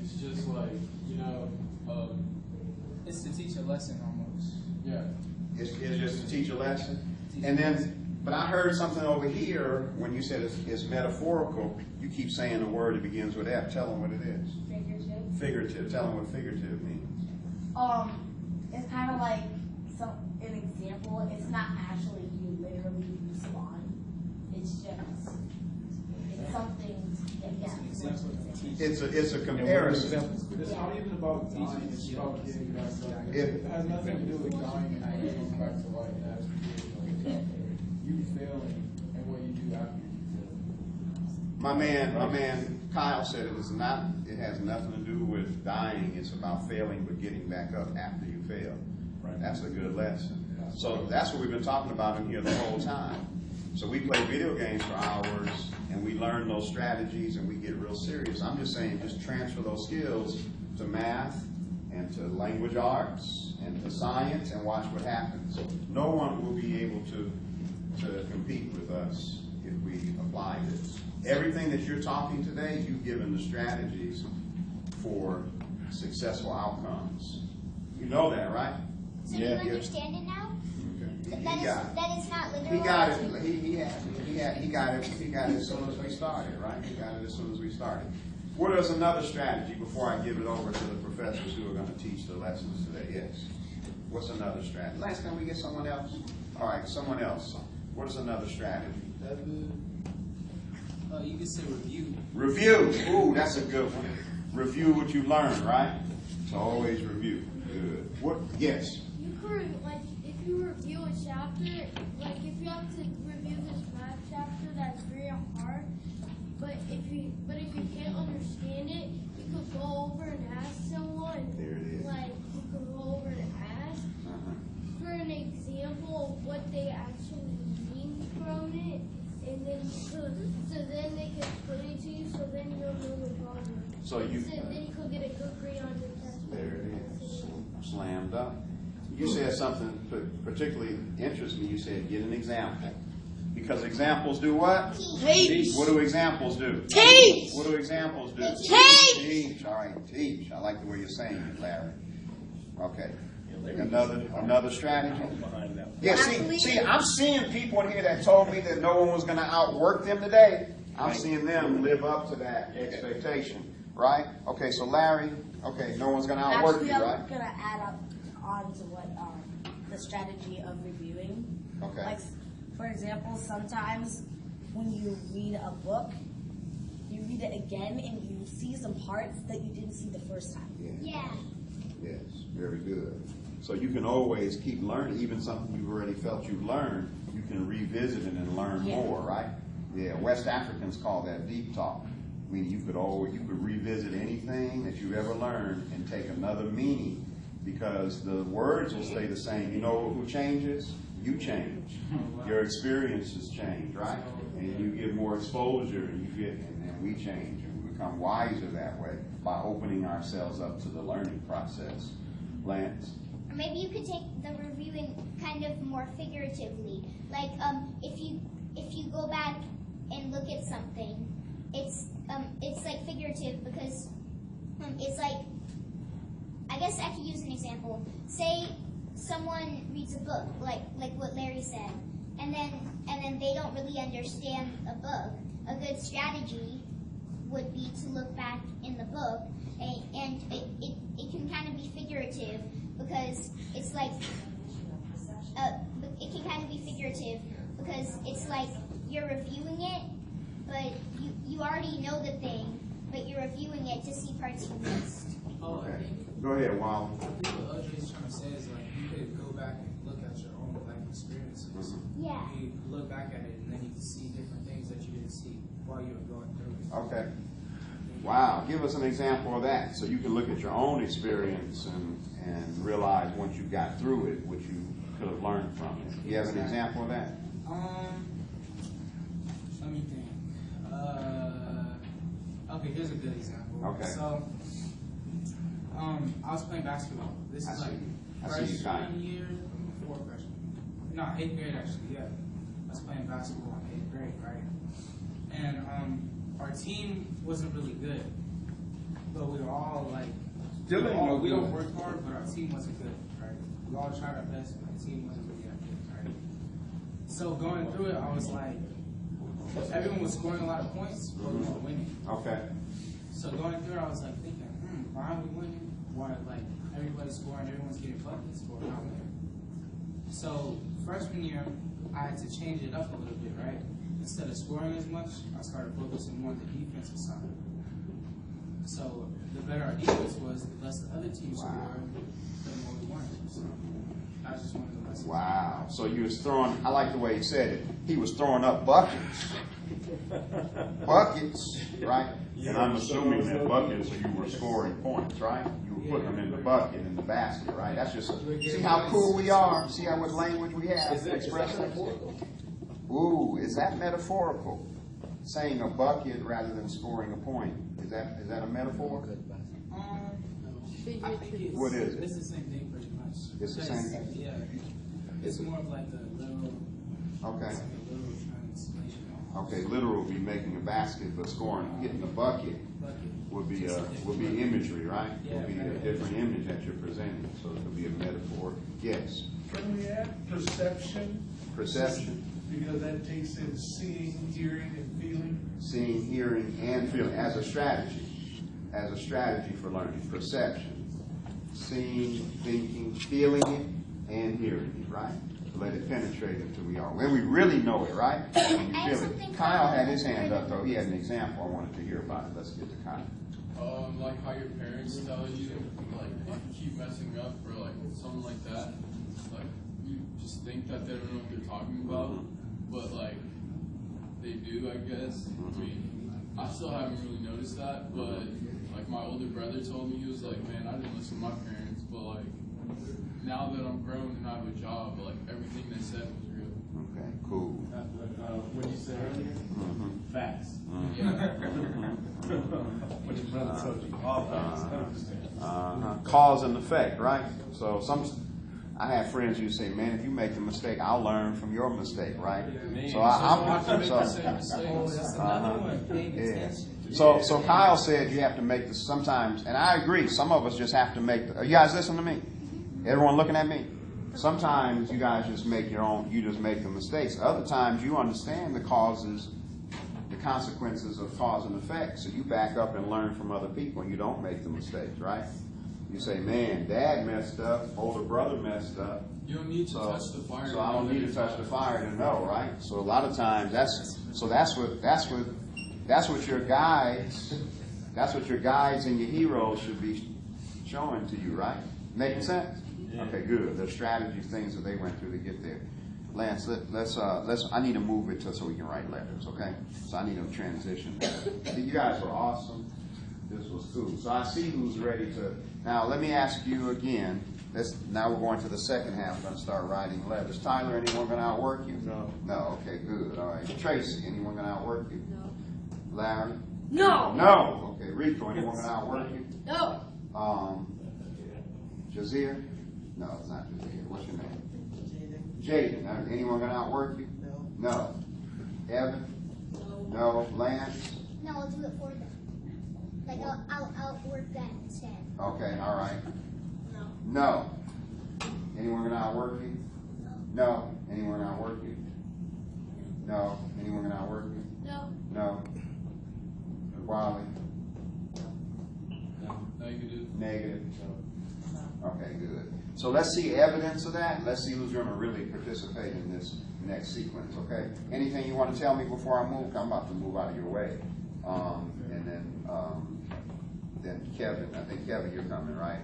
It's just like, it's to teach a lesson almost. yeah. It's just to teach a lesson. And then, but I heard something over here when you said it's metaphorical. You keep saying a word that begins with F. Tell them what it is. Figurative. Figurative. Tell them what figurative means. It's kind of like an example. It's not actually you literally respond. It's just something. It's a comparison. It's not even about dying, it's about getting back up. It has nothing to do with dying and getting back to life. It has to do with you failing and what you do after you fail. My man Kyle said it has nothing to do with dying. It's about failing but getting back up after you fail. Right. That's a good lesson. So that's what we've been talking about in here the whole time. So we play video games for hours and we learn those strategies and we get real serious. I'm just saying, just transfer those skills to math and to language arts and to science and watch what happens. No one will be able to compete with us if we apply this. Everything that you're talking today, you've given the strategies for successful outcomes. You know that, right? So you understand it now? Okay. That it's not literal. He got it. He got it as soon as we started, right? He got it as soon as we started. What is another strategy before I give it over to the professors who are going to teach the lessons today? Yes. What's another strategy? Last time we get someone else. All right, someone else. What is another strategy? You could say review. Review. Ooh, that's a good one. Review what you learned, right? So always review. Good. What? Yes. You could, like, if you review a chapter, like, if you have to review this math chapter, that's very hard. But if you can't understand it, you could go over and ask someone. There it is. Like, you could go over and ask for an example of what they actually mean from it, and then so then they can explain it to you. So then you'll know the problem. So then you could get a good grade on your test. There it is. Slammed up. You said something particularly interesting. You said get an example. Because examples do what? Teach. What do examples do? Teach. What do examples do? Teach. Teach. All right, teach. I like the way you're saying it, Larry. Okay. Another strategy? Yeah, see, I'm seeing people in here that told me that no one was going to outwork them today. I'm seeing them live up to that expectation, right? Okay, so Larry, okay, no one's going to outwork you, right? I'm going to add on to what the strategy of reviewing. Okay. Like, for example, sometimes when you read a book, you read it again and you see some parts that you didn't see the first time. Yeah. Yes, very good. So you can always keep learning, even something you've already felt you've learned, you can revisit it and learn more, right? Yeah, West Africans call that deep talk. I mean, you could revisit anything that you've ever learned and take another meaning because the words will stay the same. You know who changes? You change. Your experiences change, right? And you get more exposure and we change and we become wiser that way by opening ourselves up to the learning process. Lance? Or maybe you could take the reviewing kind of more figuratively. Like if you go back and look at something, it's like figurative because it's like, I guess I could use an example. Say someone reads a book, like what Larry said, and then they don't really understand a book. A good strategy would be to look back in the book, and it can kind of be figurative because it's like it can kind of be figurative because it's like you're reviewing it, but you already know the thing, but you're reviewing it to see parts you missed. Okay. Go ahead, Wally. I think what Audrey's trying to say is like you could go back and look at your own life experiences. Yeah. You look back at it and then you can see different things that you didn't see while you were going through it. Okay. Wow. Give us an example of that so you can look at your own experience and realize once you got through it what you could have learned from it. You have an example of that? Let me think. Okay, here's a good example. Okay. So, I was playing basketball. This is like freshman year, before freshman. No, 8th grade actually, yeah. I was playing basketball in 8th grade, right? And our team wasn't really good. but we were all like, Still ain't no we good. don't work hard, but our team wasn't good, right? We all tried our best, but the team wasn't really that good, right? So going through it, I was like, everyone was scoring a lot of points, but we were winning. Okay. So going through it, I was like thinking, why are we winning? Why, like, everybody's scoring, everyone's getting buckets, but we're not winning. So freshman year, I had to change it up a little bit, right? Instead of scoring as much, I started focusing more on the defensive side. So the better our defense was, the less the other teams scored, the more we won. So that was just one of the lessons. Wow. So you was throwing, I like the way he said it, he was throwing up buckets. Buckets, right? And I'm assuming that buckets you were scoring points, right? You were putting them in the bucket, in the basket, right? That's just, see how cool we are? See how much language we have to express things? Ooh, is that metaphorical? Saying a bucket rather than scoring a point. Is that a metaphor? I think it's, What is it? It's the same thing pretty much. It's the same thing? Yeah. It's more of like a literal, Okay. it's like a literal translation. Okay, literal would be making a basket, but scoring, getting the bucket would be imagery, right? Would be a different image that you're presenting, so it could be a metaphor. Yes. Can we add perception? Perception, Because that takes in seeing, hearing, and feeling. seeing, hearing, and feeling as a strategy for learning. Perception, seeing, thinking, feeling it, and hearing it, right? To let it penetrate into who we are. When we really know it, right? When you I have feel something it. Kyle for- had his hand up, though. He had an example I wanted to hear about it. Let's get to Kyle. Like how your parents tell you, like, if you keep messing up or like something like that, like you just think that they don't know what they're talking about, but like they do, I guess. I mean, I still haven't really noticed that, but like my older brother told me, he was like, man, I didn't listen to my parents, but like now that I'm grown and I have a job, like everything they said was real. Okay, cool. What you said earlier? Facts. Yeah. What your brother told you, all facts. Cause and effect, right? So I have friends who say, man, if you make a mistake, I'll learn from your mistake, right? So So Kyle said you have to make this sometimes, and I agree, some of us just have to make, you guys listen to me? Everyone looking at me? Sometimes you guys just make you just make the mistakes. Other times you understand the causes, the consequences of cause and effect. So you back up and learn from other people and you don't make the mistakes, right? You say, man, dad messed up, older brother messed up. You don't need to touch the fire. So I don't need to touch the fire to know, right? So a lot of times that's what your guides and your heroes should be showing to you, right? Making sense? Okay, good. There's strategies, things that they went through to get there. Lance, I need to move it so we can write letters, okay? So I need to transition. You guys were awesome. This was cool. So I see who's ready to. Now let me ask you again. Now we're going to the second half. We're going to start writing letters. Tyler, anyone going to outwork you? No. No. Okay, good. All right. Tracy, anyone going to outwork you? No. Larry? No. No. Okay. Rico, anyone going to outwork you? No. Jazir? No, it's not Jazir. What's your name? Jaden. Anyone going to outwork you? No. No. Evan? No. Lance? No, I'll do it for them. Like I'll outwork them instead. Okay, all right. No. Anyone going to outwork you? No. Anyone going to outwork you? No. Anyone going to outwork you? No. No. Wally? Negative. Negative. Okay, good. So let's see evidence of that. Let's see who's going to really participate in this next sequence, okay? Anything you want to tell me before I move? I'm about to move out of your way. And then Kevin. I think, Kevin, you're coming, right?